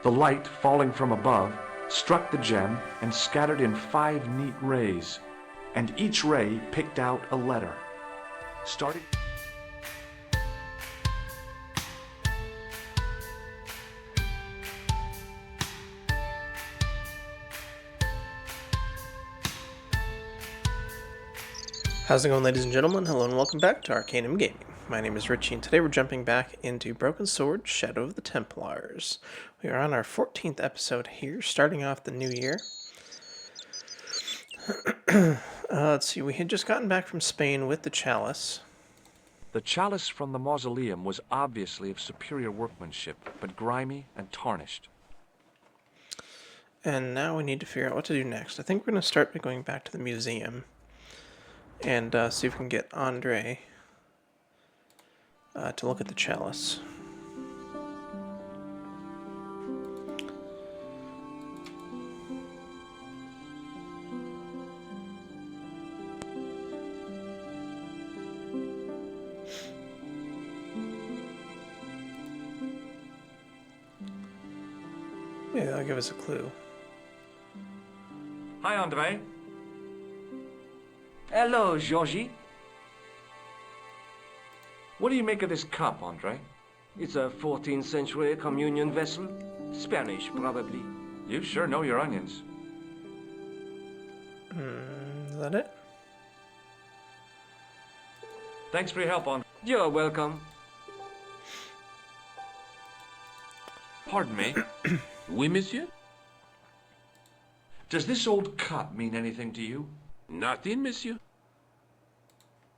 The light, falling from above, struck the gem and scattered in 5 neat rays, and each ray picked out a letter. Starting... How's it going, ladies and gentlemen? Hello and welcome back to Arcanum Gaming. My name is Richie, and today we're jumping back into Broken Sword, Shadow of the Templars. We are on our 14th episode here, starting off the new year. Let's see, we had just gotten back from Spain with the chalice. The chalice from the mausoleum was obviously of superior workmanship, but grimy and tarnished. And now we need to figure out what to do next. I think we're going to start by going back to the museum and see if we can get Andre to look at the chalice. Maybe that'll give us a clue. Hi, Andre. Hello, Georgie. What do you make of this cup, Andre? It's a 14th century communion vessel. Spanish, probably. You sure know your onions. Is that it? Thanks for your help, Andre. You're welcome. Pardon me. Oui, monsieur? Does this old cup mean anything to you? Nothing, monsieur.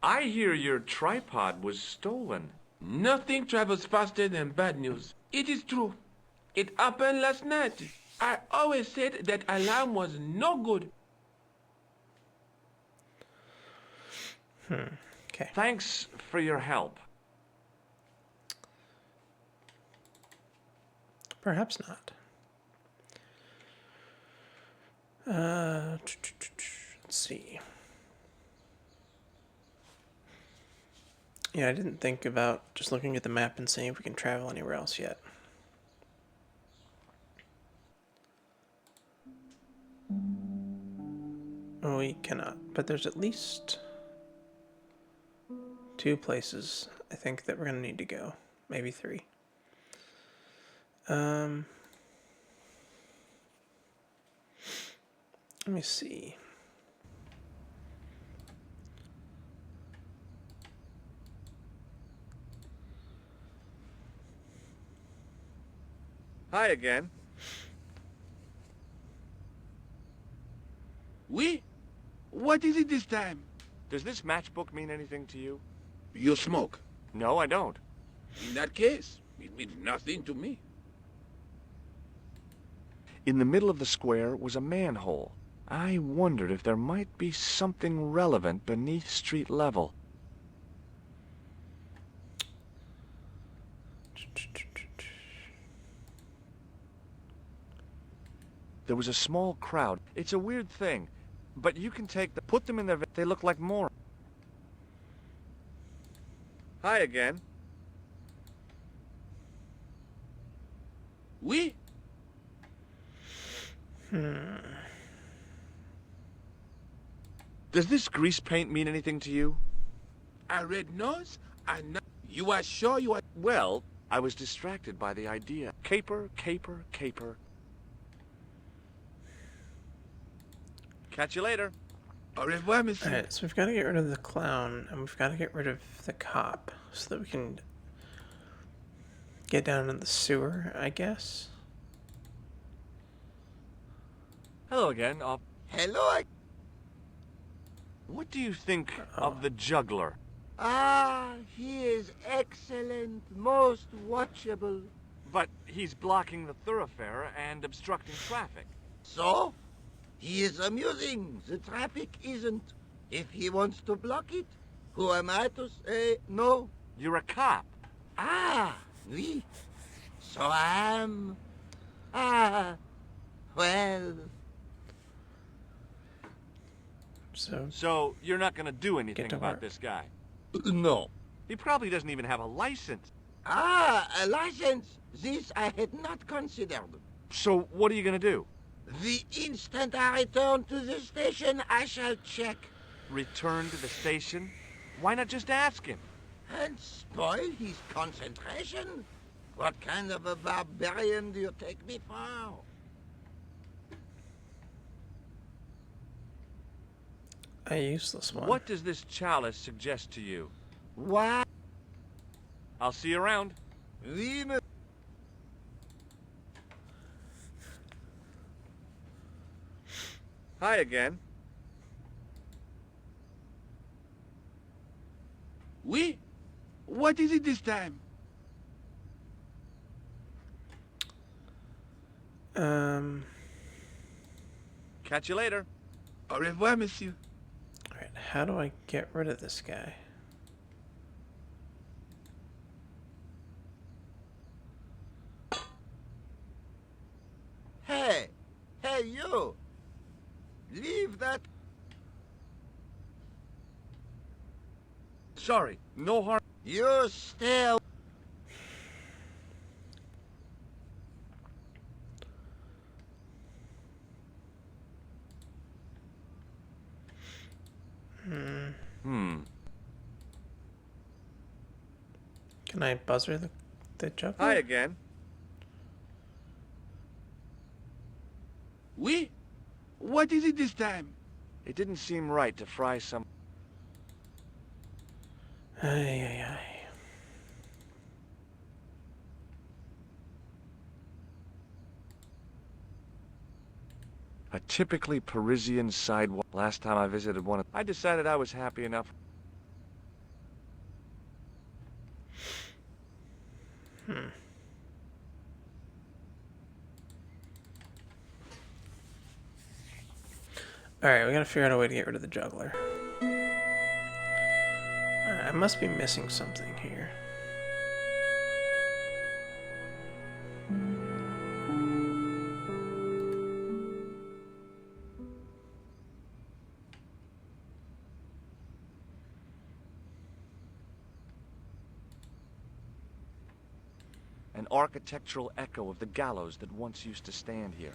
I hear your tripod was stolen. Nothing travels faster than bad news. It is true. It happened last night. I always said that alarm was no good. Okay. Thanks for your help. Perhaps not. Let's see. Yeah, I didn't think about just looking at the map and seeing if we can travel anywhere else yet. Oh, we cannot, but there's at least 2 places I think that we're going to need to go. Maybe 3. Let me see. Hi again. Oui? What is it this time? Does this matchbook mean anything to you? You smoke. No, I don't. In that case, it means nothing to me. In the middle of the square was a manhole. I wondered if there might be something relevant beneath street level. There was a small crowd. It's a weird thing, but you can put them in their... They look like more. Hi again. Oui? Does this grease paint mean anything to you? A red nose? You are sure you are... Well, I was distracted by the idea. Caper, caper, caper. Catch you later. Au revoir, monsieur. Alright, so we've got to get rid of the clown, and we've got to get rid of the cop, so that we can get down in the sewer, I guess. Hello again. Hello. What do you think of the juggler? He is excellent, most watchable. But he's blocking the thoroughfare and obstructing traffic. So? He is amusing. The traffic isn't. If he wants to block it, who am I to say no? You're a cop. Oui. So I am. Well. So you're not gonna do anything about work. this guy? No. He probably doesn't even have a license. A license. This I had not considered. So what are you gonna do? The instant I return to the station, I shall check. Return to the station? Why not just ask him? And spoil his concentration? What kind of a barbarian do you take me for? A useless one. What does this chalice suggest to you? Why? I'll see you around. We must... Hi again. Oui? What is it this time? Catch you later. Au revoir, monsieur. Alright, how do I get rid of this guy? Hey! Hey, you! Leave that... Sorry, no harm. You stay away. Can I buzzer the juggler? Hi again. Oui? What is it this time? It didn't seem right to fry some... Ay, ay, ay. A typically Parisian sidewalk. Last time I visited one of... I decided I was happy enough. Alright, we gotta figure out a way to get rid of the juggler. Alright, I must be missing something here. An architectural echo of the gallows that once used to stand here.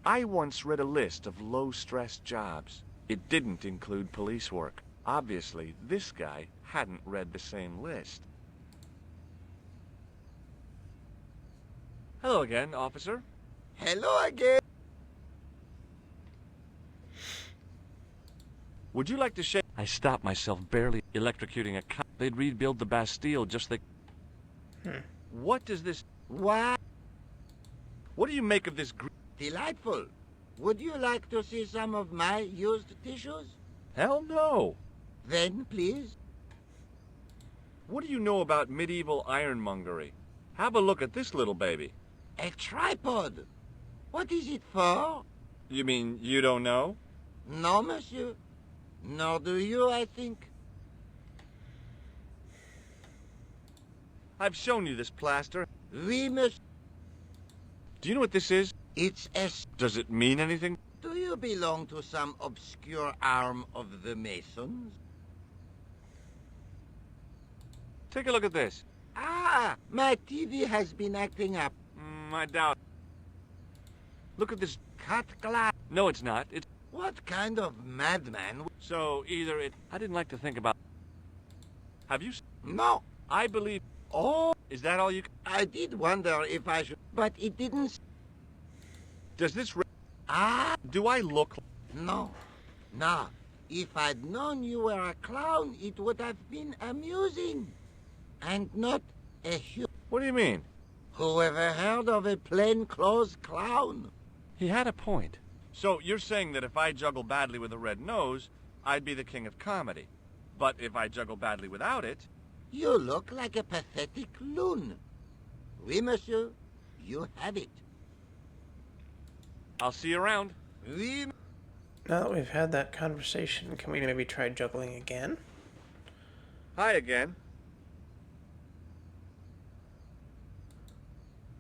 I once read a list of low-stress jobs. It didn't include police work. Obviously, this guy hadn't read the same list. Hello again, officer. Hello again. Would you like to shake? I stopped myself barely electrocuting a cop. They'd rebuild the Bastille just like... What does this... Why? What do you make of this Delightful. Would you like to see some of my used tissues? Hell no! Then, please. What do you know about medieval ironmongery? Have a look at this little baby. A tripod. What is it for? You mean you don't know? No, monsieur. Nor do you, I think. I've shown you this plaster. We must... Do you know what this is? It's a... Does it mean anything? Do you belong to some obscure arm of the Masons? Take a look at this. Ah, my TV has been acting up. I doubt. Look at this. Cut glass. No, it's not. It's... What kind of madman... So, either it... I didn't like to think about... Have you... No. I believe... Oh, Is that all you... I did wonder if I should... But it didn't... Does this... Ah, Do I look... no. Now, if I'd known you were a clown, it would have been amusing. And not a What do you mean? Who ever heard of a plainclothes clown? He had a point. So, you're saying that if I juggle badly with a red nose, I'd be the king of comedy. But if I juggle badly without it... You look like a pathetic loon. Oui, monsieur. You have it. I'll see you around. Oui, Now that we've had that conversation, can we maybe try juggling again? Hi again.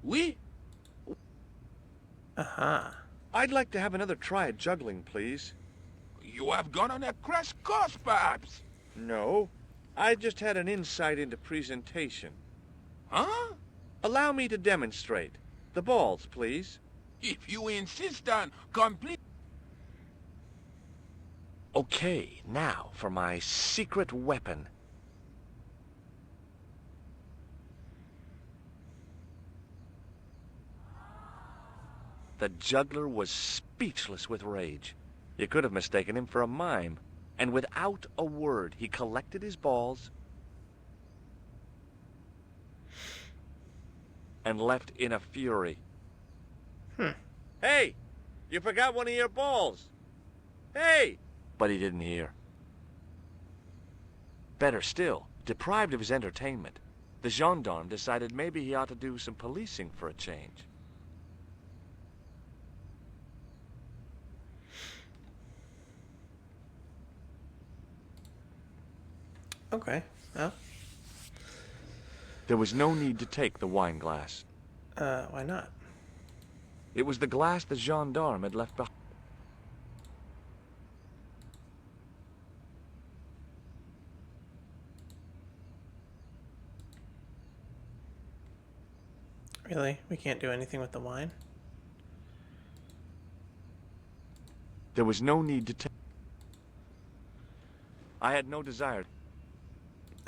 Oui? Aha. I'd like to have another try at juggling, please. You have gone on a crash course, perhaps? No. I just had an insight into presentation. Huh? Allow me to demonstrate. The balls, please. If you insist on complete... Okay, now for my secret weapon. The juggler was speechless with rage. You could have mistaken him for a mime. And without a word, he collected his balls and left in a fury. Hey! You forgot one of your balls! Hey! But he didn't hear. Better still, deprived of his entertainment, the gendarme decided maybe he ought to do some policing for a change. Okay. Well, There was no need to take the wine glass. why not? It was the glass the gendarme had left behind. Really? We can't do anything with the wine? There was no need to take. I had no desire.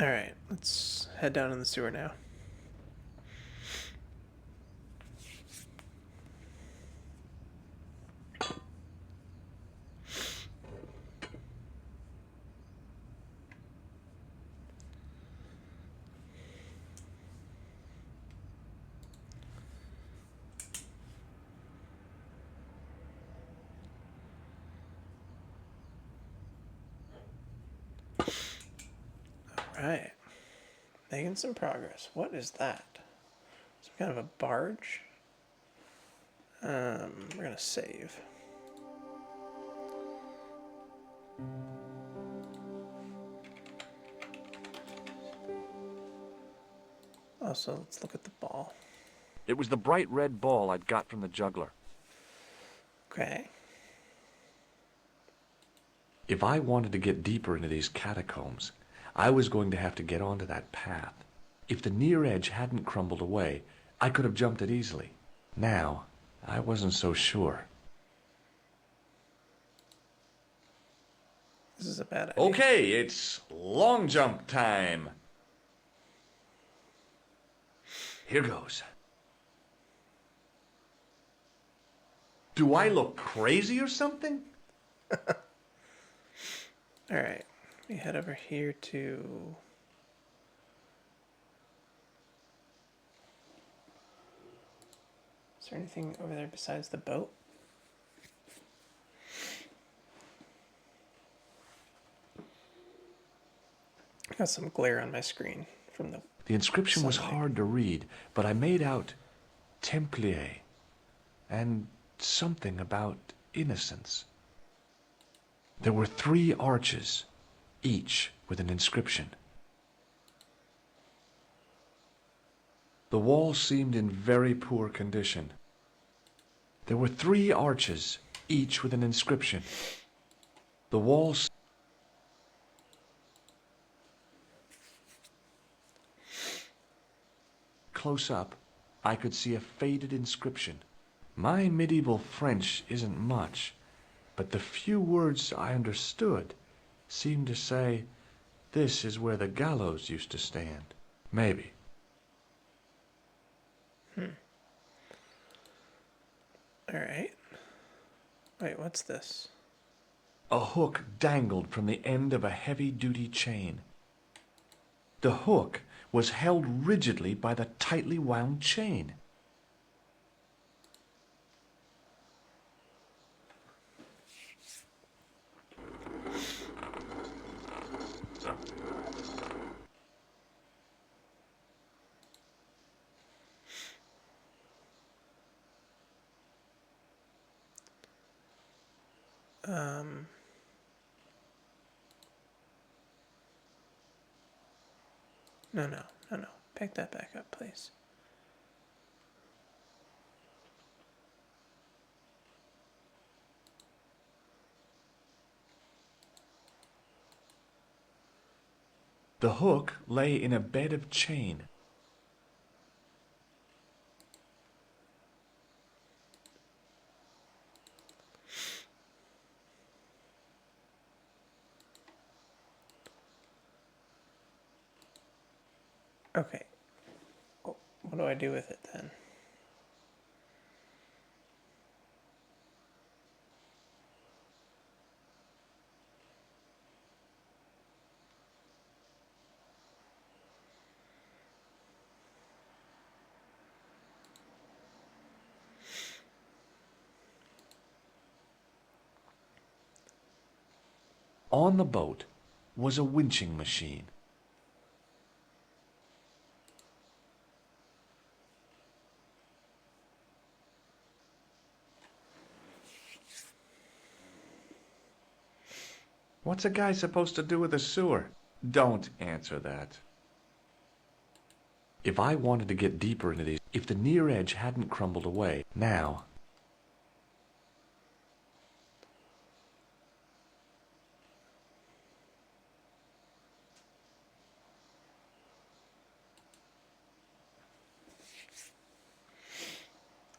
Alright, let's head down in the sewer now. Alright. Making some progress. What is that? Some kind of a barge? We're gonna save. Also, let's look at the ball. It was the bright red ball I'd got from the juggler. Okay. If I wanted to get deeper into these catacombs, I was going to have to get onto that path. If the near edge hadn't crumbled away, I could have jumped it easily. Now, I wasn't so sure. This is a bad idea. Okay, it's long jump time. Here goes. Do I look crazy or something? Alright. We head over here to... Is there anything over there besides the boat? I got some glare on my screen from the... The inscription was sunlight. hard to read, but I made out Templier and something about innocence. There were 3 arches, each with an inscription. The walls seemed in very poor condition. There were 3 arches, each with an inscription. The walls... Close up, I could see a faded inscription. My medieval French isn't much, but the few words I understood seemed to say, "This is where the gallows used to stand." Maybe. Alright. Wait, what's this? A hook dangled from the end of a heavy-duty chain. The hook was held rigidly by the tightly wound chain. No. Pick that back up, please. The hook lay in a bed of chain. Okay. What do I do with it then? On the boat was a winching machine. What's a guy supposed to do with a sewer? Don't answer that. If I wanted to get deeper into these, if the near edge hadn't crumbled away, now...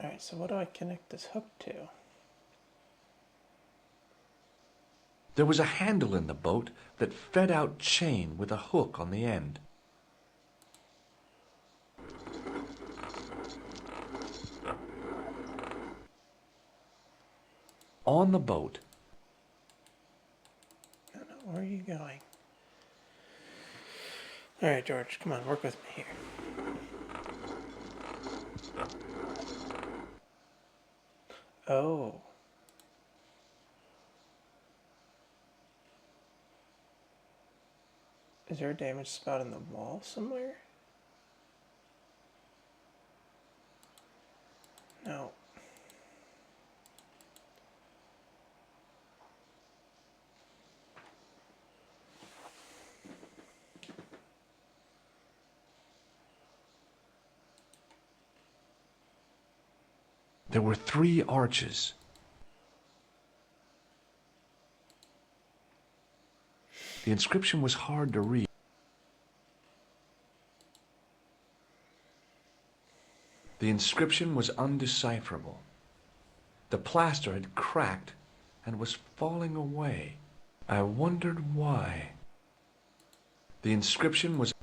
Alright, so what do I connect this hook to? There was a handle in the boat that fed out chain with a hook on the end. On the boat. No, where are you going? Alright, George, come on, work with me here. Oh. Is there a damaged spot in the wall somewhere? No. There were 3 arches. The inscription was hard to read. The inscription was undecipherable. The plaster had cracked and was falling away. I wondered why. The inscription was...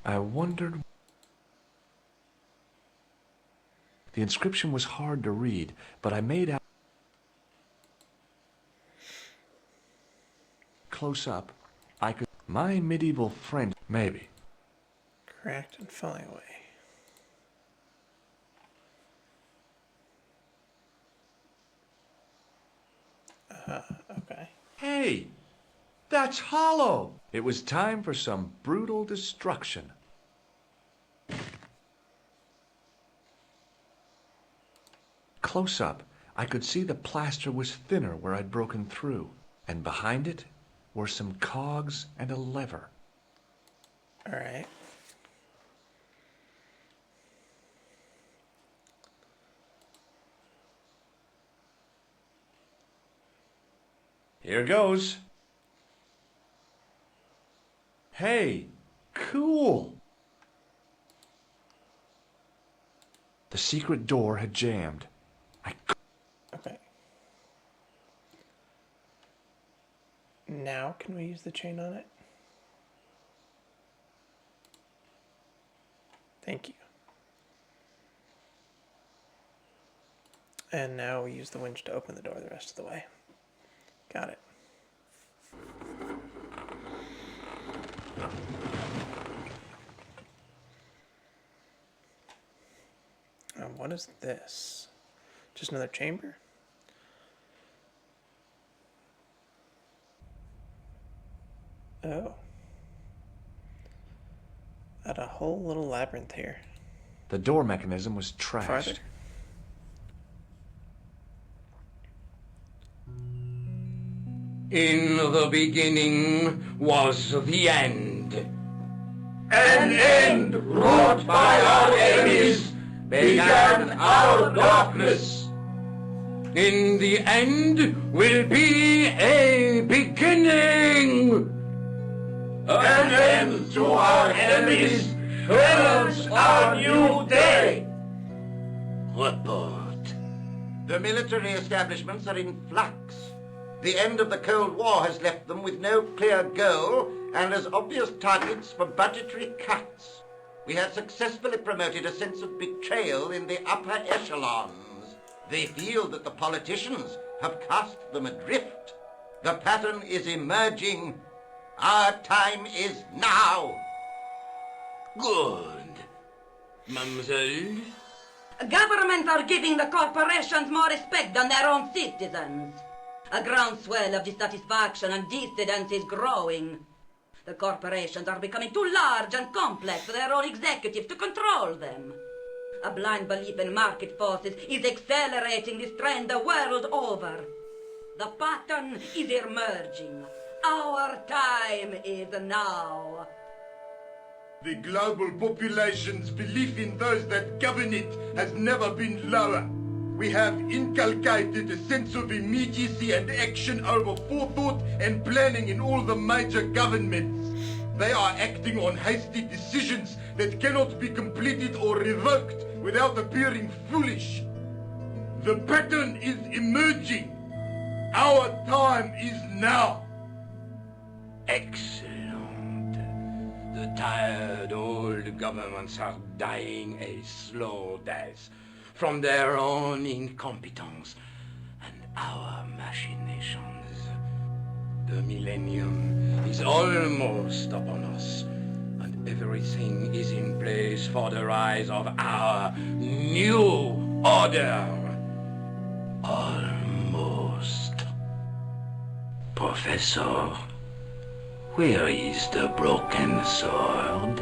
The inscription was hard to read, but I made out... Close up, I could... My medieval French... Maybe. Cracked and falling away. Okay. Hey! That's hollow! It was time for some brutal destruction. Close up, I could see the plaster was thinner where I'd broken through, and behind it were some cogs and a lever. All right. Here goes. Hey, cool! The secret door had jammed. Okay. Now can we use the chain on it? Thank you. And now we use the winch to open the door the rest of the way. Got it. What is this? Just another chamber? Oh. Got a whole little labyrinth here. The door mechanism was trashed. Farther. In the beginning was the end. An end wrought by our enemies began our darkness. In the end will be a beginning. An end end to our enemies heralds our new day. Report. The military establishments are in flux. The end of the Cold War has left them with no clear goal and as obvious targets for budgetary cuts. We have successfully promoted a sense of betrayal in the upper echelons. They feel that the politicians have cast them adrift. The pattern is emerging. Our time is now. Good. Mademoiselle? Governments are giving the corporations more respect than their own citizens. A groundswell of dissatisfaction and dissidence is growing. The corporations are becoming too large and complex for their own executives to control them. A blind belief in market forces is accelerating this trend the world over. The pattern is emerging. Our time is now. The global population's belief in those that govern it has never been lower. We have inculcated a sense of immediacy and action over forethought and planning in all the major governments. They are acting on hasty decisions that cannot be completed or revoked without appearing foolish. The pattern is emerging. Our time is now. Excellent. The tired old governments are dying a slow death from their own incompetence and our machinations. The millennium is almost upon us, and everything is in place for the rise of our new order. Almost. Professor, where is the broken sword?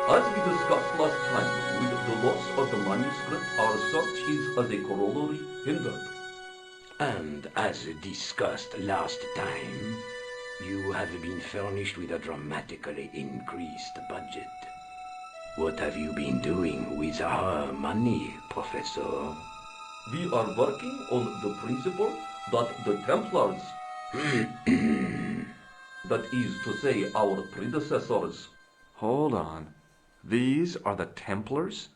As we discussed last time, with the loss of the manuscript, our search is as a corollary hindered. And as discussed last time, you have been furnished with a dramatically increased budget. What have you been doing with our money, Professor? We are working on the principle that the Templars, that is to say our predecessors, Hold on. These are the Templars?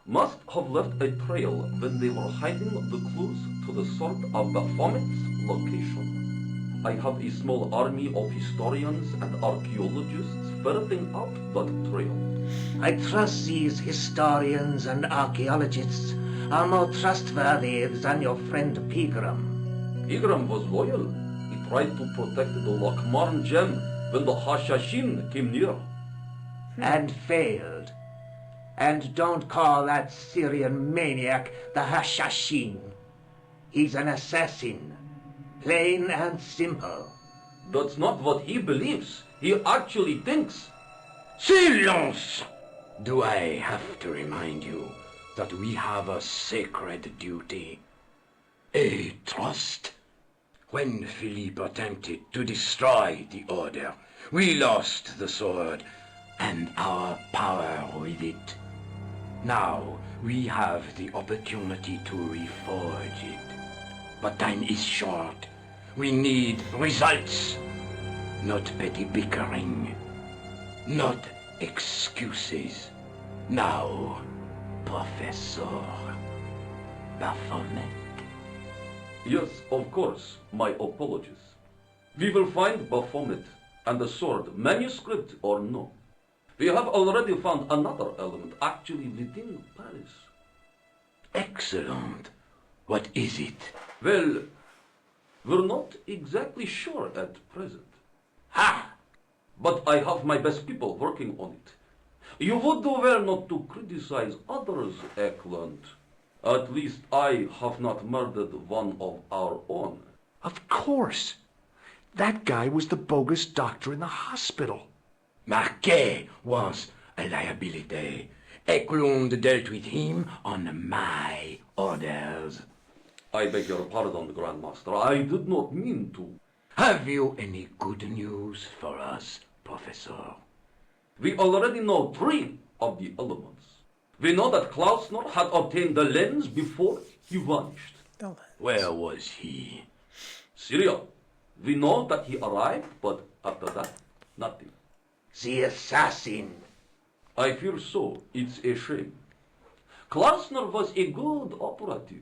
must have left a trail when they were hiding the clues to the sword of Baphomet's location. I have a small army of historians and archaeologists ferreting out that trail. I trust these historians and archaeologists are more trustworthy than your friend Pegram. Pegram was loyal. He tried to protect the Lakmarn gem when the Hashashin came near. And failed. And don't call that Syrian maniac the Hashashin. He's an assassin. Plain and simple. That's not what he believes. He actually thinks. Silence! Do I have to remind you that we have a sacred duty? A trust? When Philippe attempted to destroy the Order, we lost the sword and our power with it. Now we have the opportunity to reforge it. But time is short. We need results, not petty bickering, not excuses. Now, Professor Baphomet. Yes, of course. My apologies. We will find Baphomet and the sword, manuscript or no. We have already found another element actually within Paris. Excellent. What is it? Well, we're not exactly sure at present. Ha! But I have my best people working on it. You would do well not to criticize others, Eklund. At least I have not murdered one of our own. Of course. That guy was the bogus doctor in the hospital. Marquet was a liability. Eklund dealt with him on my orders. I beg your pardon, Grandmaster. I did not mean to. Have you any good news for us, Professor? We already know 3 of the elements. We know that Klausner had obtained the lens before he vanished. Where was he? Syria. We know that he arrived, but after that, Nothing. The assassin. I fear so. It's a shame. Klausner was a good operative.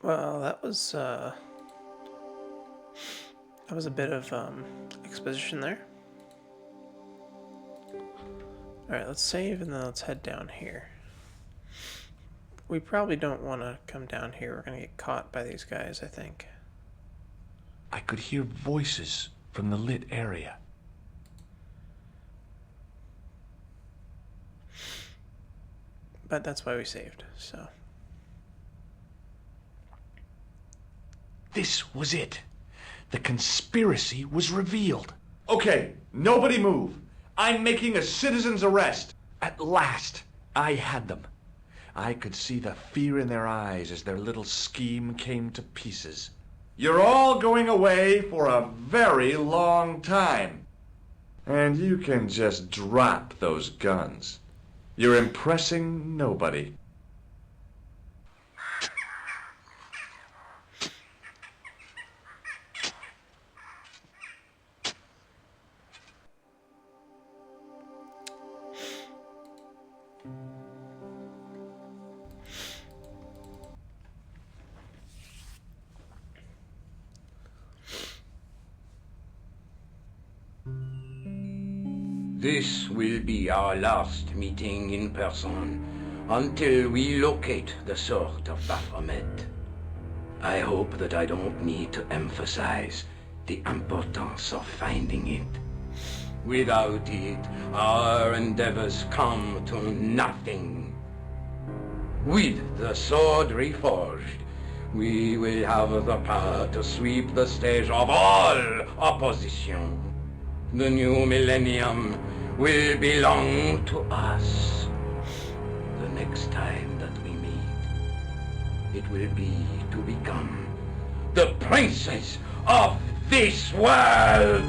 Well, that was a bit of exposition there. Alright, let's save and then let's head down here. We probably don't want to come down here. We're going to get caught by these guys, I think. I could hear voices from the lit area. But that's why we saved, so. This was it. The conspiracy was revealed. Okay, nobody move. I'm making a citizen's arrest. At last, I had them. I could see the fear in their eyes as their little scheme came to pieces. You're all going away for a very long time. And you can just drop those guns. You're impressing nobody. This will be our last meeting in person until we locate the sword of Baphomet. I hope that I don't need to emphasize the importance of finding it. Without it, our endeavors come to nothing. With the sword reforged, we will have the power to sweep the stage of all opposition. The new millennium will belong to us. The next time that we meet, it will be to become the princes of this world!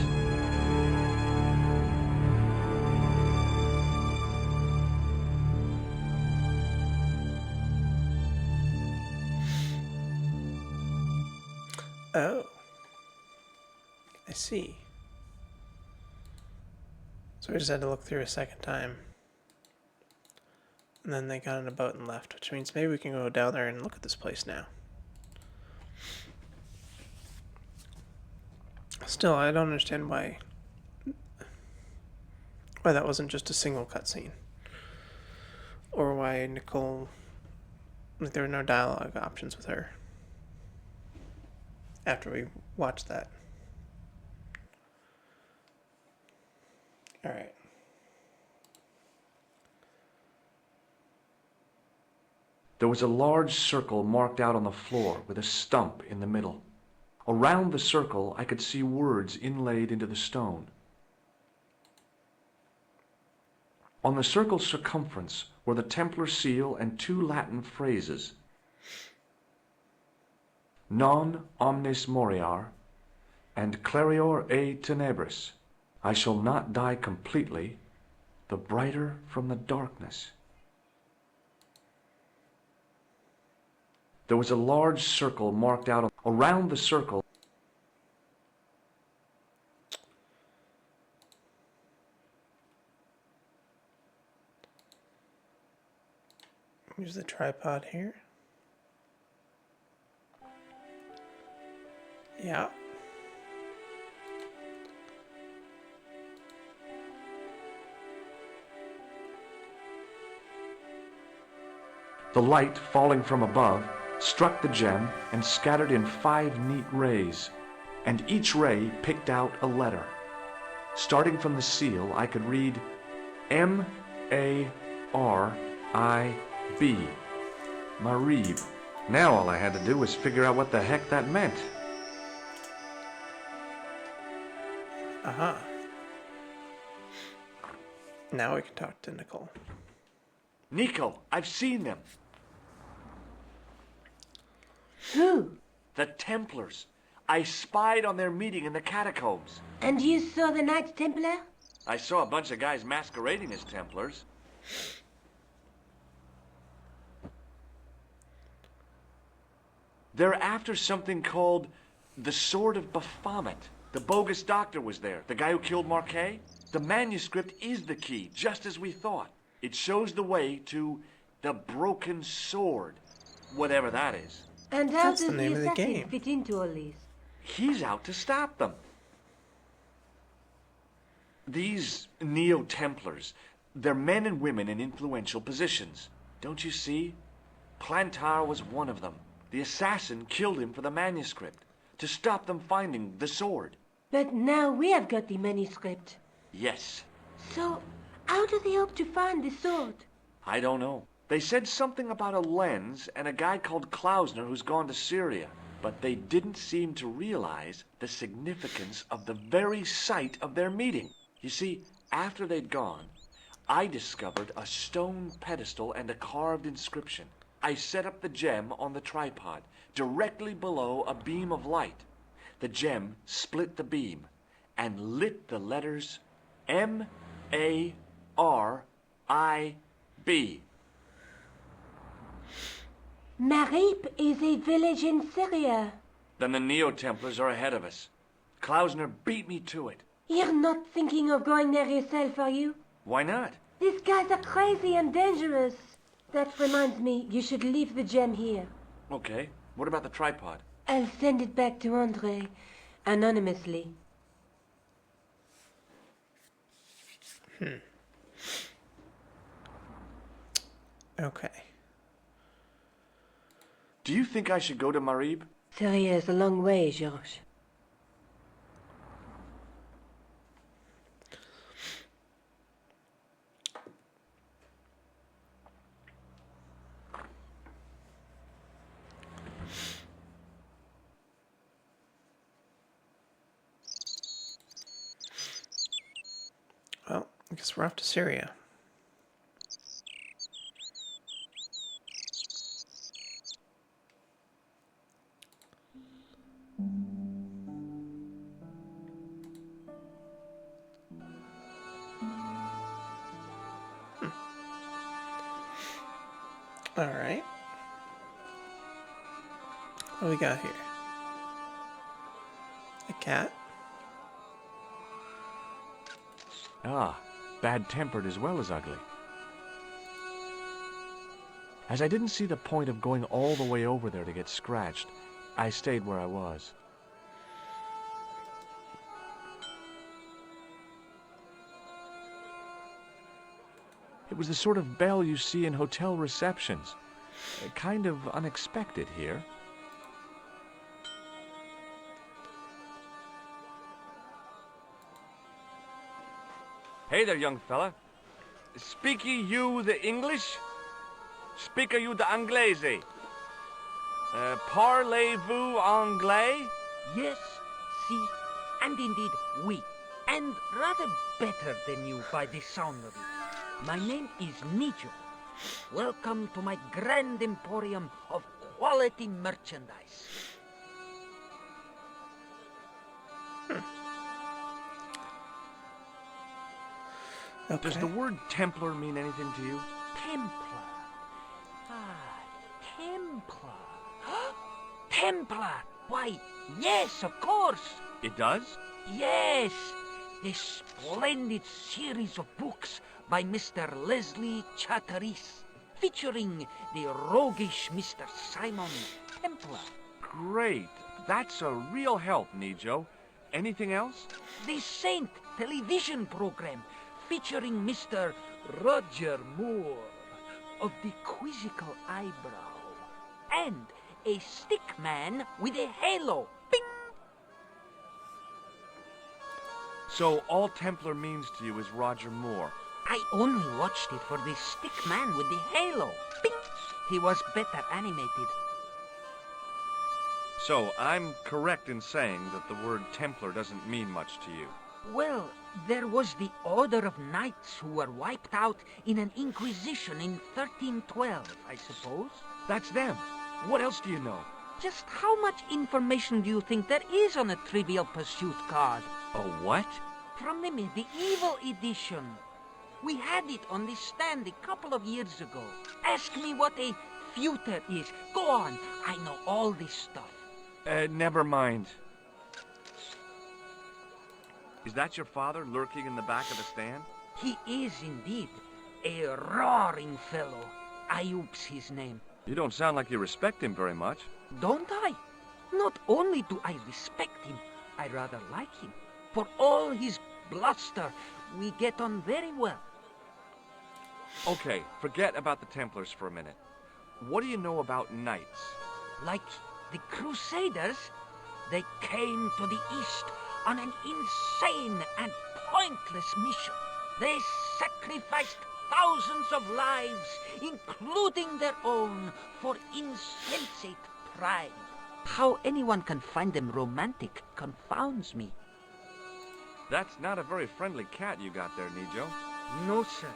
Oh. I see. So we just had to look through a second time. And then they got on a boat and left, which means maybe we can go down there and look at this place now. Still, I don't understand why that wasn't just a single cutscene. Or why Nicole, like there were no dialogue options with her after we watched that. Alright. There was a large circle marked out on the floor with a stump in the middle. Around the circle, I could see words inlaid into the stone. On the circle's circumference were the Templar seal and two Latin phrases. Non omnis moriar and clarior e tenebris. I shall not die completely, the brighter from the darkness. There was a large circle marked out around the circle. Use the tripod here. Yeah. The light falling from above struck the gem and scattered in 5 neat rays, and each ray picked out a letter. Starting from the seal, I could read M-A-R-I-B, Marib. Now all I had to do was figure out what the heck that meant. Aha. Now we can talk to Nicole. Nico, I've seen them. Who? The Templars. I spied on their meeting in the catacombs. And you saw the Knights Templar? I saw a bunch of guys masquerading as Templars. They're after something called the Sword of Baphomet. The bogus doctor was there, the guy who killed Marquet. The manuscript is the key, just as we thought. It shows the way to the broken sword, whatever that is. And how That's the does name of the assassin game. fit into all this? He's out to stop them. These Neo-Templars, they're men and women in influential positions. Don't you see? Plantar was one of them. The assassin killed him for the manuscript, to stop them finding the sword. But now we have got the manuscript. Yes. So, how do they hope to find the sword? I don't know. They said something about a lens and a guy called Klausner who's gone to Syria, but they didn't seem to realize the significance of the very site of their meeting. You see, after they'd gone, I discovered a stone pedestal and a carved inscription. I set up the gem on the tripod, directly below a beam of light. The gem split the beam and lit the letters M-A-R-I-B. Marib is a village in Syria. Then the Neo-Templars are ahead of us. Klausner beat me to it. You're not thinking of going there yourself, are you? Why not? These guys are crazy and dangerous. That reminds me, you should leave the gem here. Okay. What about the tripod? I'll send it back to Andre, anonymously. Okay. Do you think I should go to Marib? Syria is a long way, Georges. Well, I guess we're off to Syria. All right. What do we got here? A cat? Ah, bad-tempered as well as ugly. As I didn't see the point of going all the way over there to get scratched, I stayed where I was. It was the sort of bell you see in hotel receptions. Kind of unexpected here. Hey there, young fella. Speaky you the English? Speaker you the Anglais? Parlez-vous anglais? Yes, si, and indeed oui, and rather better than you by the sound of it. My name is Nijo. Welcome to my grand emporium of quality merchandise. Okay. Does the word Templar mean anything to you? Templar. Ah, Templar. Templar! Why, yes, of course. It does? Yes, this splendid series of books by Mr. Leslie Chatteris, featuring the roguish Mr. Simon Templar. Great. That's a real help, Nijo. Anything else? The Saint television program, featuring Mr. Roger Moore of the quizzical eyebrow, and a stick man with a halo. Bing! So all Templar means to you is Roger Moore. I only watched it for the stick man with the halo. Bing! He was better animated. So I'm correct in saying that the word Templar doesn't mean much to you. Well, there was the Order of Knights who were wiped out in an Inquisition in 1312, I suppose. That's them. What else do you know? Just how much information do you think there is on a Trivial Pursuit card? A what? From the medieval edition. We had it on the stand a couple of years ago. Ask me what a few there is. Go on. I know all this stuff. Never mind. Is that your father lurking in the back of the stand? He is indeed a roaring fellow. Ayub's his name. You don't sound like you respect him very much. Don't I? Not only do I respect him, I rather like him. For all his bluster, we get on very well. Okay, forget about the Templars for a minute. What do you know about knights? Like the Crusaders, they came to the East on an insane and pointless mission. They sacrificed thousands of lives, including their own, for insensate pride. How anyone can find them romantic confounds me. That's not a very friendly cat you got there, Nijo. No, sir.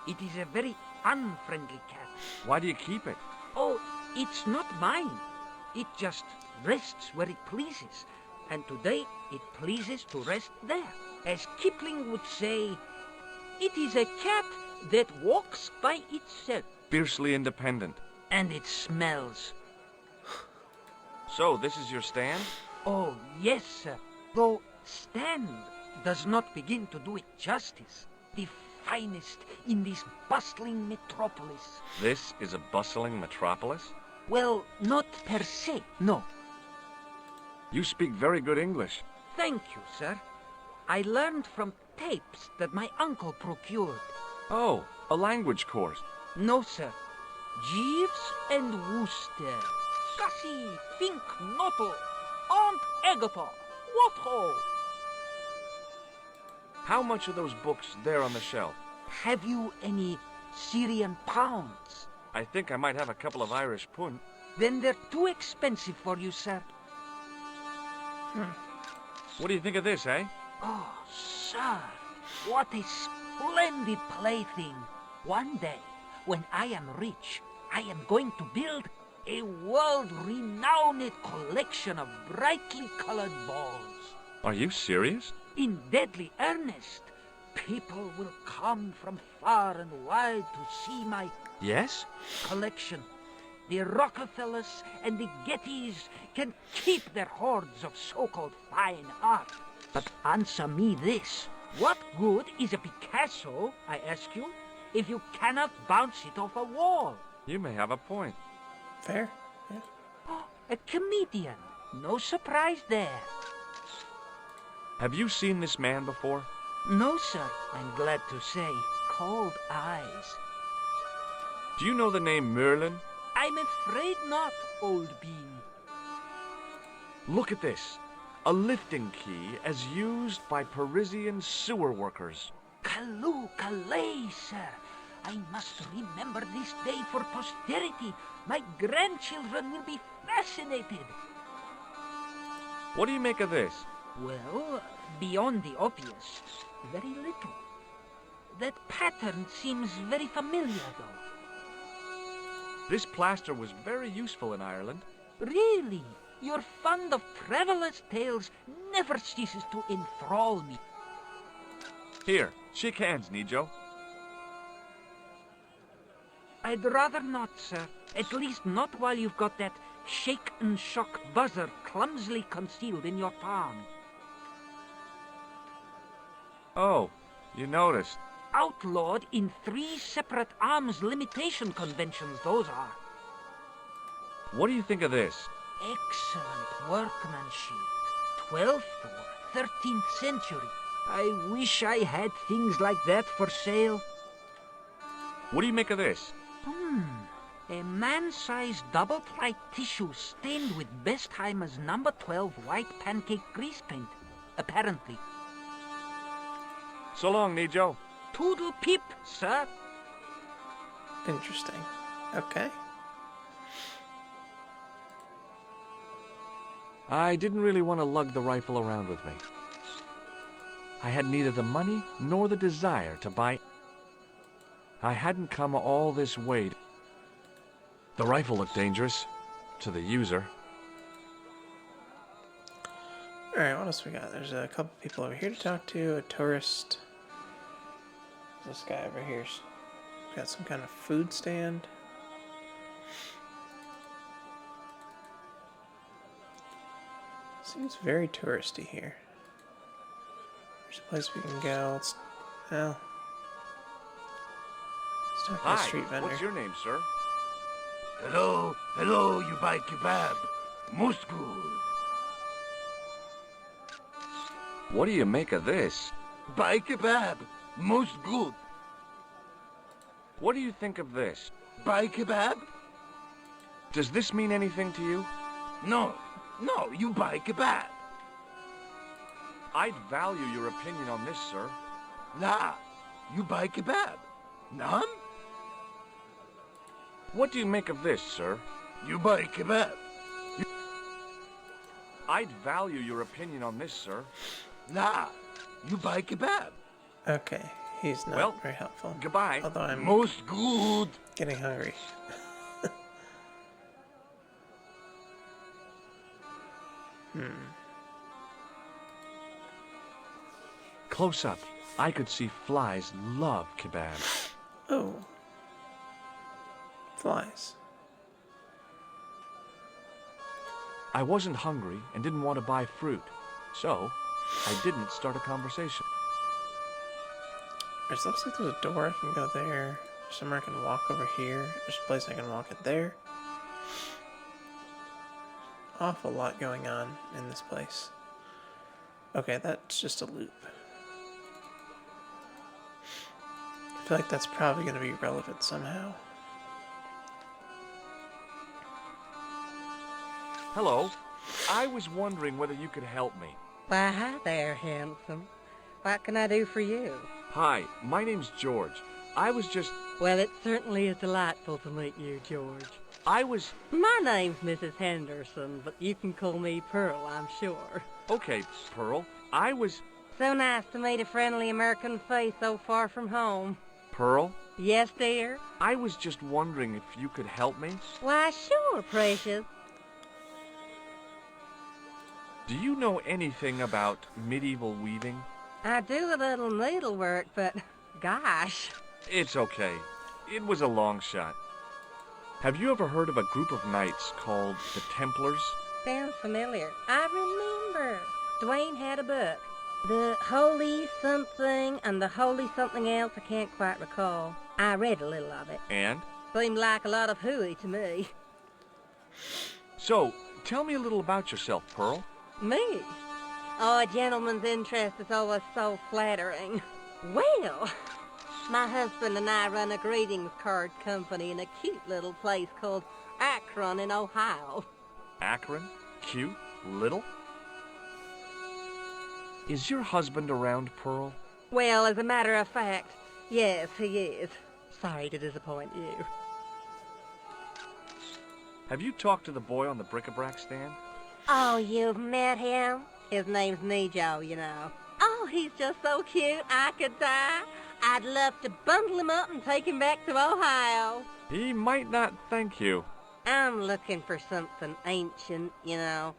It is a very unfriendly cat. Why do you keep it? Oh, it's not mine. It just rests where it pleases. And today, it pleases to rest there. As Kipling would say, it is a cat that walks by itself. Fiercely independent. And it smells. So, this is your stand? Oh, yes, sir. Though stand does not begin to do it justice. The finest in this bustling metropolis. This is a bustling metropolis? Well, not per se, no. You speak very good English. Thank you, sir. I learned from tapes that my uncle procured. Oh, a language course. No, sir. Jeeves and Wooster. Gussie, Fink, Noto, Aunt Agatha. What ho? How much are those books there on the shelf? Have you any Syrian pounds? I think I might have a couple of Irish pund. Then they're too expensive for you, sir. What do you think of this, eh? Oh, sir, what a splendid plaything. One day, when I am rich, I am going to build a world-renowned collection of brightly colored balls. Are you serious? In deadly earnest. People will come from far and wide to see my Yes? collection. The Rockefellers and the Gettys can keep their hoards of so-called fine art. But answer me this. What good is a Picasso, I ask you, if you cannot bounce it off a wall? You may have a point. Fair, yeah. Oh, a comedian. No surprise there. Have you seen this man before? No, sir, I'm glad to say. Cold eyes. Do you know the name Merlin? I'm afraid not, old bean. Look at this. A lifting key as used by Parisian sewer workers. Calais, Calais, sir. I must remember this day for posterity. My grandchildren will be fascinated. What do you make of this? Well, beyond the obvious, very little. That pattern seems very familiar, though. This plaster was very useful in Ireland. Really? Your fund of travelers' tales never ceases to enthrall me. Here, shake hands, Nijo. I'd rather not, sir. At least not while you've got that shake and shock buzzer clumsily concealed in your palm. Oh, you noticed. Outlawed in 3 separate arms limitation conventions, those are. What do you think of this? Excellent workmanship. 12th or 13th century. I wish I had things like that for sale. What do you make of this? A man-sized double-ply tissue stained with Bestheimer's number 12 white pancake grease paint, apparently. So long, Nijo. Toodle peep, sir. Interesting. Okay. I didn't really want to lug the rifle around with me. I had neither the money nor the desire to buy. I hadn't come all this way. The rifle looked dangerous to the user. Alright, what else we got? There's a couple people over here to talk to, a tourist. This guy over here's got some kind of food stand. Seems very touristy here. There's a place we can go. Let's talk to a Hi, street vendor. what's your name, sir? Hello, hello, you buy kebab. Most good. What do you make of this? Buy kebab. Most good. What do you think of this? Buy kebab? Does this mean anything to you? No, no, you buy kebab. I'd value your opinion on this, sir. Nah, you buy kebab. None? What do you make of this, sir? You buy kebab. I'd value your opinion on this, sir. Nah, you buy kebab. Okay, he's not very helpful. Goodbye. Although I'm Most good. getting hungry. Close up, I could see flies love kebab. Oh. Flies. I wasn't hungry and didn't want to buy fruit, so I didn't start a conversation. It looks like there's a door I can go there. Somewhere I can walk over here. There's a place I can walk in there. Awful lot going on in this place. Okay, that's just a loop. I feel like that's probably going to be relevant somehow. Hello. I was wondering whether you could help me. Why, hi there, handsome. What can I do for you? Hi, my name's George. I was just... Well, it certainly is delightful to meet you, George. My name's Mrs. Henderson, but you can call me Pearl, I'm sure. Okay, Pearl. I was... So nice to meet a friendly American face so far from home. Pearl? Yes, dear? I was just wondering if you could help me. Why, sure, precious. Do you know anything about medieval weaving? I do a little needlework, but gosh. It's okay. It was a long shot. Have you ever heard of a group of knights called the Templars? Sounds familiar. I remember. Dwayne had a book. The Holy Something and the Holy Something Else, I can't quite recall. I read a little of it. And? Seemed like a lot of hooey to me. So, tell me a little about yourself, Pearl. Me? Oh, a gentleman's interest is always so flattering. Well, my husband and I run a greetings card company in a cute little place called Akron in Ohio. Akron? Cute? Little? Is your husband around, Pearl? Well, as a matter of fact, yes, he is. Sorry to disappoint you. Have you talked to the boy on the bric-a-brac stand? Oh, you've met him? His name's Nijo, you know. Oh, he's just so cute, I could die. I'd love to bundle him up and take him back to Ohio. He might not thank you. I'm looking for something ancient, you know.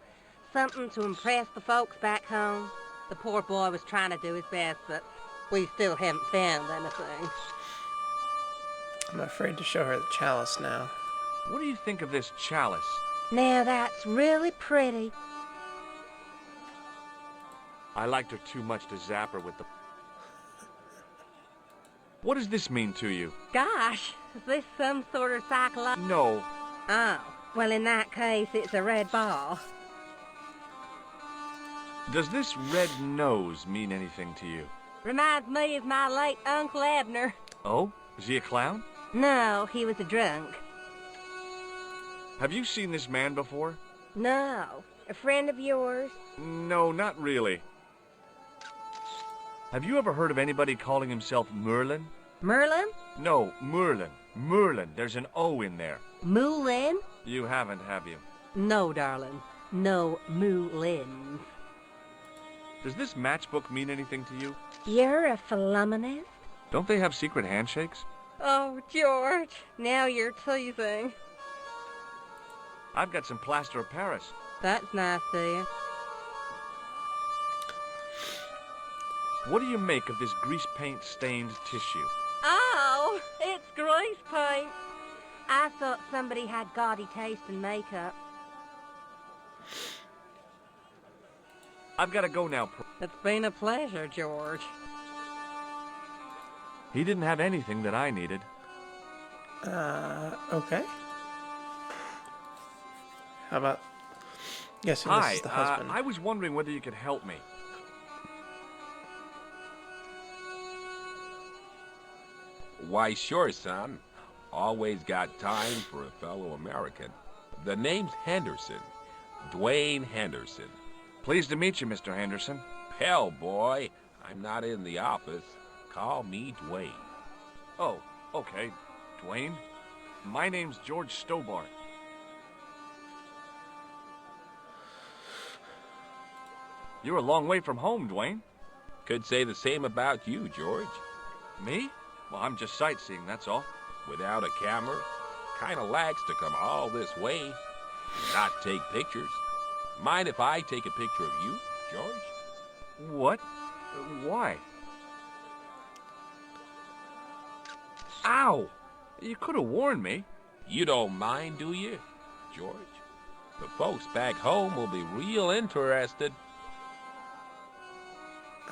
Something to impress the folks back home. The poor boy was trying to do his best, but we still haven't found anything. I'm afraid to show her the chalice now. What do you think of this chalice? Now that's really pretty. I liked her too much to zap her with the... What does this mean to you? Gosh, is this some sort of psychological... No. Oh, well in that case it's a red ball. Does this red nose mean anything to you? Reminds me of my late Uncle Abner. Oh? Is he a clown? No, he was a drunk. Have you seen this man before? No. A friend of yours? No, not really. Have you ever heard of anybody calling himself Merlin? Merlin? No, Merlin. Merlin. There's an O in there. Moulin? You haven't, have you? No, darling. No Moulin. Does this matchbook mean anything to you? You're a philommenist? Don't they have secret handshakes? Oh, George. Now you're teasing. I've got some plaster of Paris. That's nice, dear. What do you make of this grease paint stained tissue? Oh, it's grease paint. I thought somebody had gaudy taste in makeup. I've got to go now. It's been a pleasure, George. He didn't have anything that I needed. Okay. How about... Guessing this is the husband. I was wondering whether you could help me. Why, sure, son. Always got time for a fellow American. The name's Henderson. Dwayne Henderson. Pleased to meet you, Mr. Henderson. Hell, boy. I'm not in the office. Call me Dwayne. Oh, okay. Dwayne? My name's George Stobbart. You're a long way from home, Dwayne. Could say the same about you, George. Me? Well, I'm just sightseeing, that's all. Without a camera? Kinda lax to come all this way and not take pictures. Mind if I take a picture of you, George? What? Why? Ow! You could have warned me. You don't mind, do you, George? The folks back home will be real interested.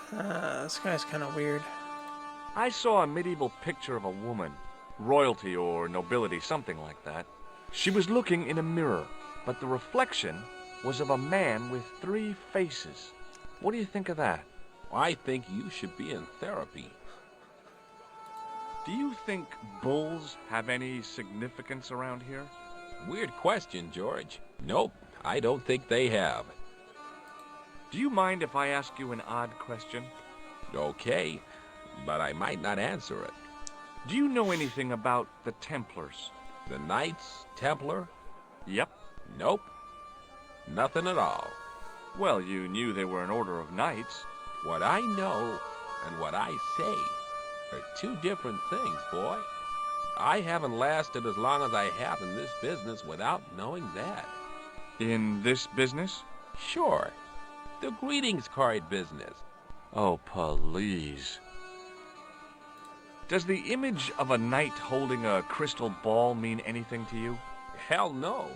This guy's kind of weird. I saw a medieval picture of a woman. Royalty or nobility, something like that. She was looking in a mirror, but the reflection was of a man with 3 faces. What do you think of that? I think you should be in therapy. Do you think bulls have any significance around here? Weird question, George. Nope, I don't think they have. Do you mind if I ask you an odd question? Okay, but I might not answer it. Do you know anything about the Templars? The Knights Templar? Yep. Nope. Nothing at all. Well, you knew they were an order of knights. What I know and what I say are 2 different things, boy. I haven't lasted as long as I have in this business without knowing that. In this business? Sure. The greetings card business. Oh, please. Does the image of a knight holding a crystal ball mean anything to you? Hell no.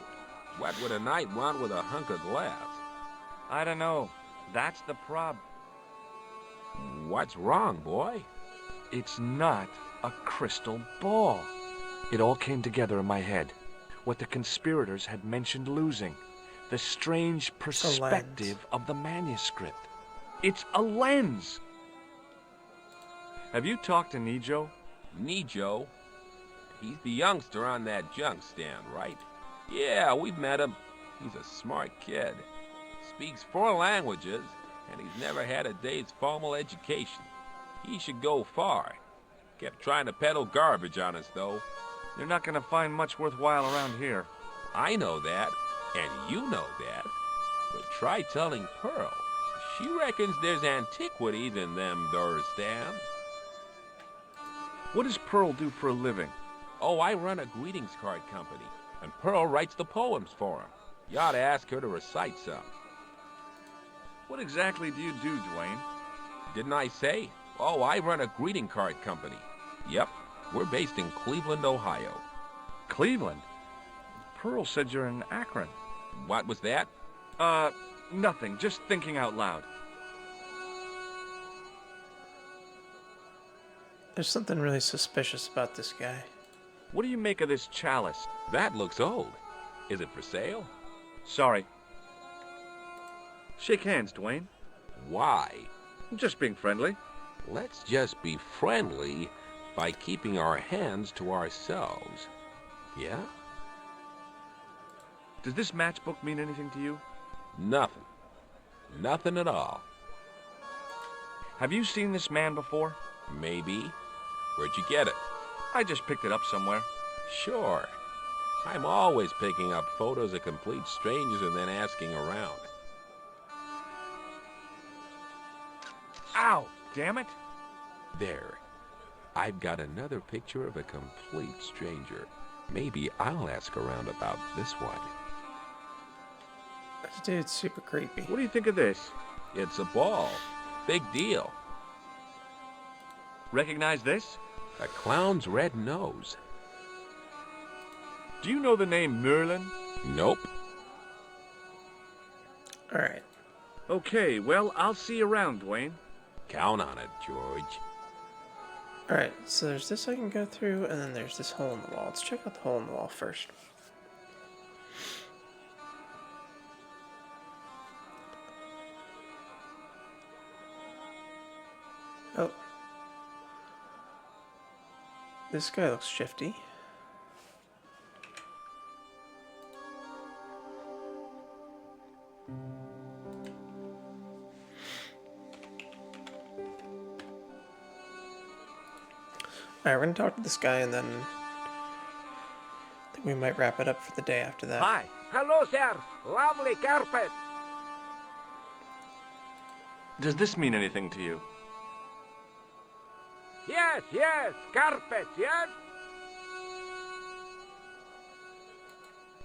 What would a knight want with a hunk of glass? I don't know. That's the prob. What's wrong, boy? It's not a crystal ball. It all came together in my head. What the conspirators had mentioned losing. The strange perspective of the manuscript. It's a lens. Have you talked to Nijo? Nijo? He's the youngster on that junk stand, right? Yeah, we've met him. He's a smart kid. Speaks 4 languages, and he's never had a day's formal education. He should go far. Kept trying to peddle garbage on us, though. You're not going to find much worthwhile around here. I know that, and you know that. But try telling Pearl. She reckons there's antiquities in them there stands. What does Pearl do for a living? Oh, I run a greetings card company, and Pearl writes the poems for him. You ought to ask her to recite some. What exactly do you do, Dwayne? Didn't I say? Oh, I run a greeting card company. Yep, we're based in Cleveland, Ohio. Cleveland? Pearl said you're in Akron. What was that? Nothing. Just thinking out loud. There's something really suspicious about this guy. What do you make of this chalice? That looks old. Is it for sale? Sorry. Shake hands, Dwayne. Why? I'm just being friendly. Let's just be friendly by keeping our hands to ourselves. Yeah? Does this matchbook mean anything to you? Nothing. Nothing at all. Have you seen this man before? Maybe. Where'd you get it? I just picked it up somewhere. Sure. I'm always picking up photos of complete strangers and then asking around. Ow! Damn it! There. I've got another picture of a complete stranger. Maybe I'll ask around about this one. This dude's super creepy. What do you think of this? It's a ball. Big deal. Recognize this? A clown's red nose. Do you know the name Merlin? Nope. Alright. Okay, well, I'll see you around, Dwayne. Count on it, George. Alright, so there's this I can go through, and then there's this hole in the wall. Let's check out the hole in the wall first. Oh. This guy looks shifty. Alright, we're gonna talk to this guy and then I think we might wrap it up for the day after that. Hi. Hello, sir. Lovely carpet. Does this mean anything to you? Yes, yes. Carpet, yes?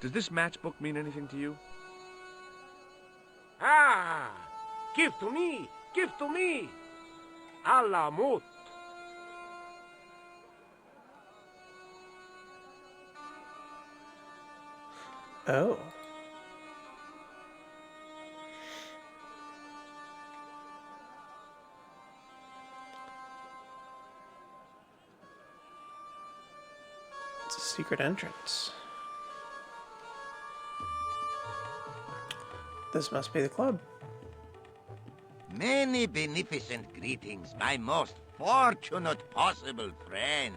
Does this matchbook mean anything to you? Ah. Give to me. Give to me. Allah mut. Oh. It's a secret entrance. This must be the club. Many beneficent greetings, my most fortunate possible friend.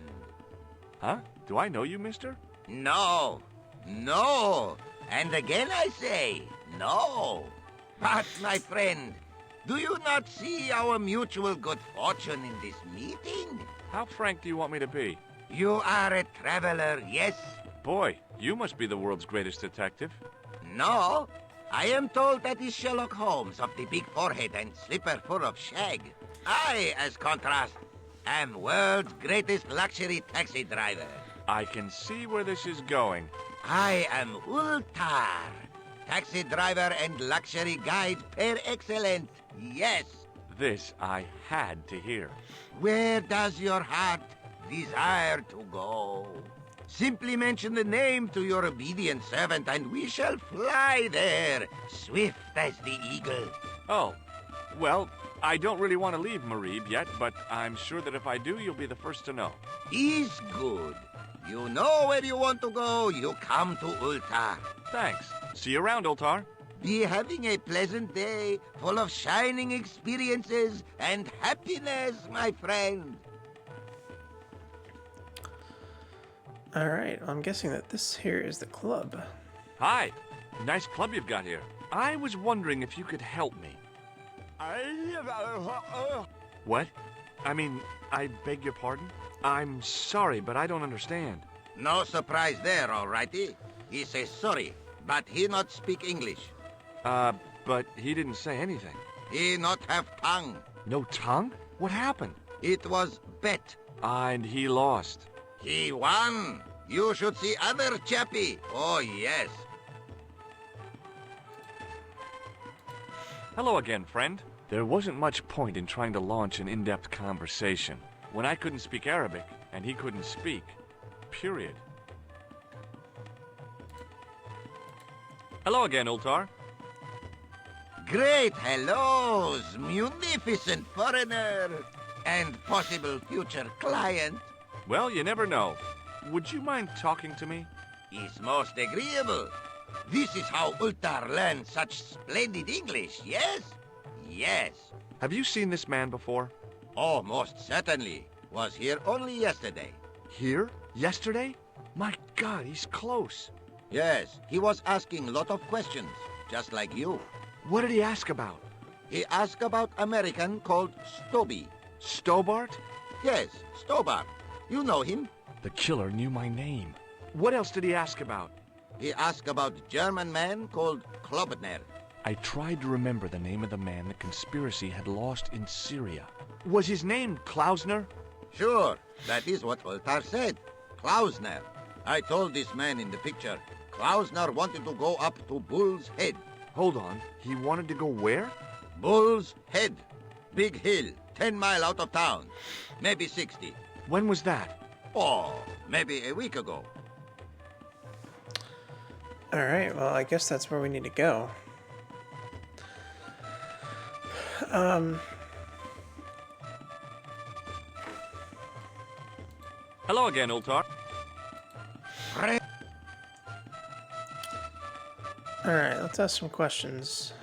Huh? Do I know you, mister? No. No. And again I say, no. But, my friend, do you not see our mutual good fortune in this meeting? How frank do you want me to be? You are a traveler, yes? Boy, you must be the world's greatest detective. No. I am told that is Sherlock Holmes of the big forehead and slipper full of shag. I, as contrast, am world's greatest luxury taxi driver. I can see where this is going. I am Ultar, taxi driver and luxury guide per excellence, yes. This I had to hear. Where does your heart desire to go? Simply mention the name to your obedient servant and we shall fly there, swift as the eagle. Oh, well, I don't really want to leave Marib yet, but I'm sure that if I do, you'll be the first to know. Is good. You know where you want to go, you come to Ultar. Thanks. See you around, Ultar. Be having a pleasant day, full of shining experiences and happiness, my friend. Alright, I'm guessing that this here is the club. Hi. Nice club you've got here. I was wondering if you could help me. What? I mean, I beg your pardon? I'm sorry, but I don't understand. No surprise there, all righty. He says sorry, but he not speak English. But he didn't say anything. He not have tongue. No tongue? What happened? It was bet. And he lost. He won. You should see other chappie. Oh, yes. Hello again, friend. There wasn't much point in trying to launch an in-depth conversation when I couldn't speak Arabic and he couldn't speak. Period. Hello again, Ultar. Great hellos, munificent foreigner, and possible future client. Well, you never know. Would you mind talking to me? Is most agreeable. This is how Ultar learned such splendid English, yes? Yes. Have you seen this man before? Oh, most certainly. Was here only yesterday. Here? Yesterday? My God, he's close. Yes, he was asking a lot of questions, just like you. What did he ask about? He asked about American called Stobby. Stobbart? Yes, Stobbart. You know him. The killer knew my name. What else did he ask about? He asked about German man called Klobner. I tried to remember the name of the man the conspiracy had lost in Syria. Was his name Klausner? Sure, that is what Ultar said. Klausner. I told this man in the picture, Klausner wanted to go up to Bull's Head. Hold on, he wanted to go where? Bull's Head. Big hill, 10 miles out of town. Maybe 60. When was that? Oh, maybe a week ago. Alright, well, I guess that's where we need to go. Hello again, Ultar. Alright, let's ask some questions.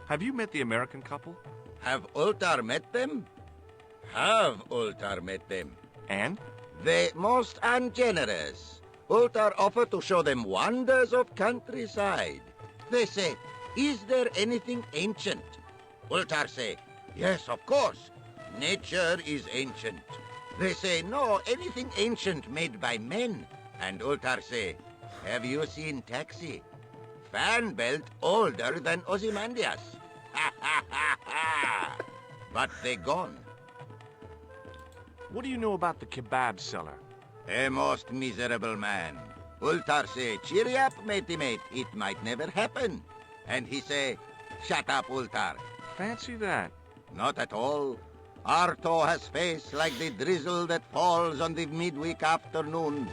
Have you met the American couple? Have Ultar met them? Have Ultar met them? And? They most ungenerous. Ultar offer to show them wonders of countryside. They say, is there anything ancient? Ultar say, yes, of course. Nature is ancient. They say, no, anything ancient made by men. And Ultar say, have you seen Taxi? Fan belt older than Ozymandias. Ha ha ha ha! But they gone. What do you know about the kebab seller? A most miserable man. Ultar say, cheery up, matey mate, it might never happen. And he say, shut up, Ultar. Fancy that. Not at all. Arto has face like the drizzle that falls on the midweek afternoon.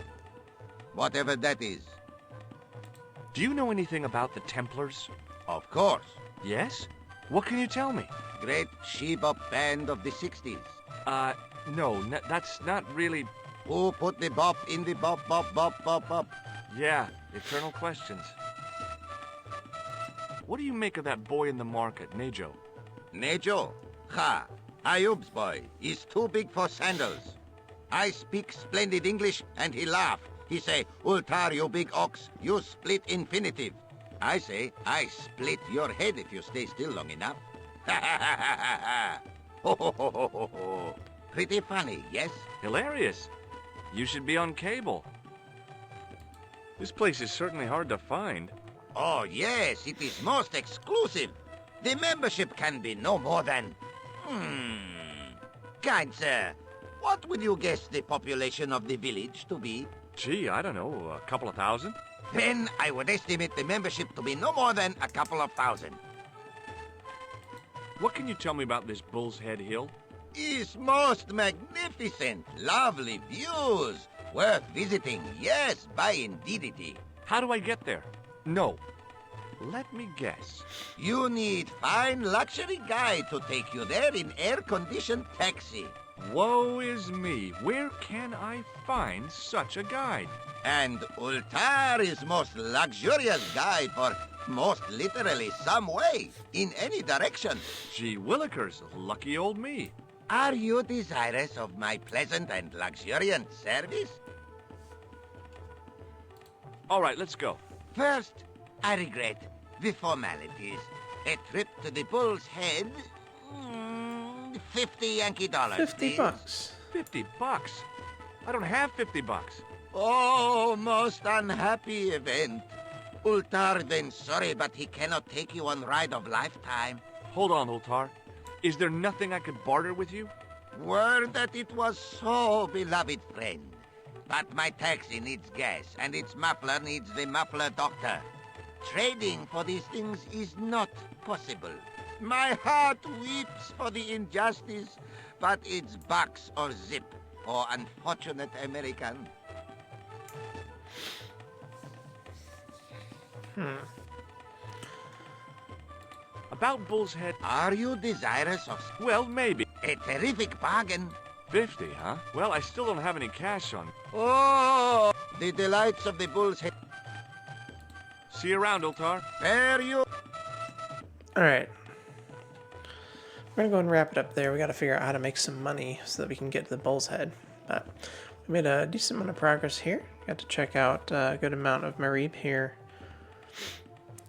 Whatever that is. Do you know anything about the Templars? Of course. Yes? What can you tell me? Great she-bop band of the 60s. No, that's not really... Who put the bop in the bop, bop, bop, bop, bop? Yeah, eternal questions. What do you make of that boy in the market, Nejo? Nejo? Ha! Ayub's boy is too big for sandals. I speak splendid English, and he laugh. He say, Ultar, you big ox, you split infinitive. I say, I split your head if you stay still long enough. Ha ha ha ha ha ha! Ho ho ho ho ho ho! Pretty funny, yes? Hilarious. You should be on cable. This place is certainly hard to find. Oh, yes, it is most exclusive. The membership can be no more than... Kind sir, what would you guess the population of the village to be? Gee, I don't know, a couple of thousand? Then I would estimate the membership to be no more than a couple of thousand. What can you tell me about this Bull's Head Hill? Is most magnificent, lovely views, worth visiting, yes, by indeedity. How do I get there? No. Let me guess. You need fine luxury guide to take you there in air-conditioned taxi. Woe is me. Where can I find such a guide? And Ultar is most luxurious guide for most literally some way, in any direction. Gee willikers, lucky old me. Are you desirous of my pleasant and luxuriant service? All right, let's go. First, I regret the formalities. A trip to the Bull's Head, 50 Yankee dollars. 50 bucks. 50 bucks? I don't have 50 bucks. Oh, most unhappy event. Ultar then sorry, but he cannot take you on ride of lifetime. Hold on, Ultar. Is there nothing I could barter with you? Word that it was so, beloved friend. But my taxi needs gas, and its muffler needs the muffler doctor. Trading for these things is not possible. My heart weeps for the injustice, but it's bucks or zip, or unfortunate American. About Bull's Head... Are you desirous of... Well, maybe. A terrific bargain. 50, huh? Well, I still don't have any cash on me. Oh, the delights of the Bull's Head. See you around, Ultar. Fare you. Alright. We're gonna go and wrap it up there. We gotta figure out how to make some money so that we can get to the Bull's Head. But we made a decent amount of progress here. Got to check out a good amount of Marib here.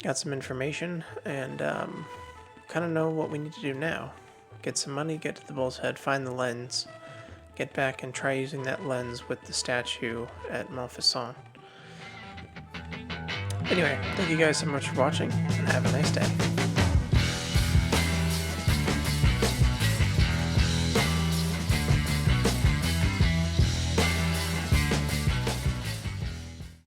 Got some information and kind of know what we need to do now. Get some money, get to the Bull's Head, find the lens, get back and try using that lens with the statue at Montfaucon. Anyway, thank you guys so much for watching, and have a nice day.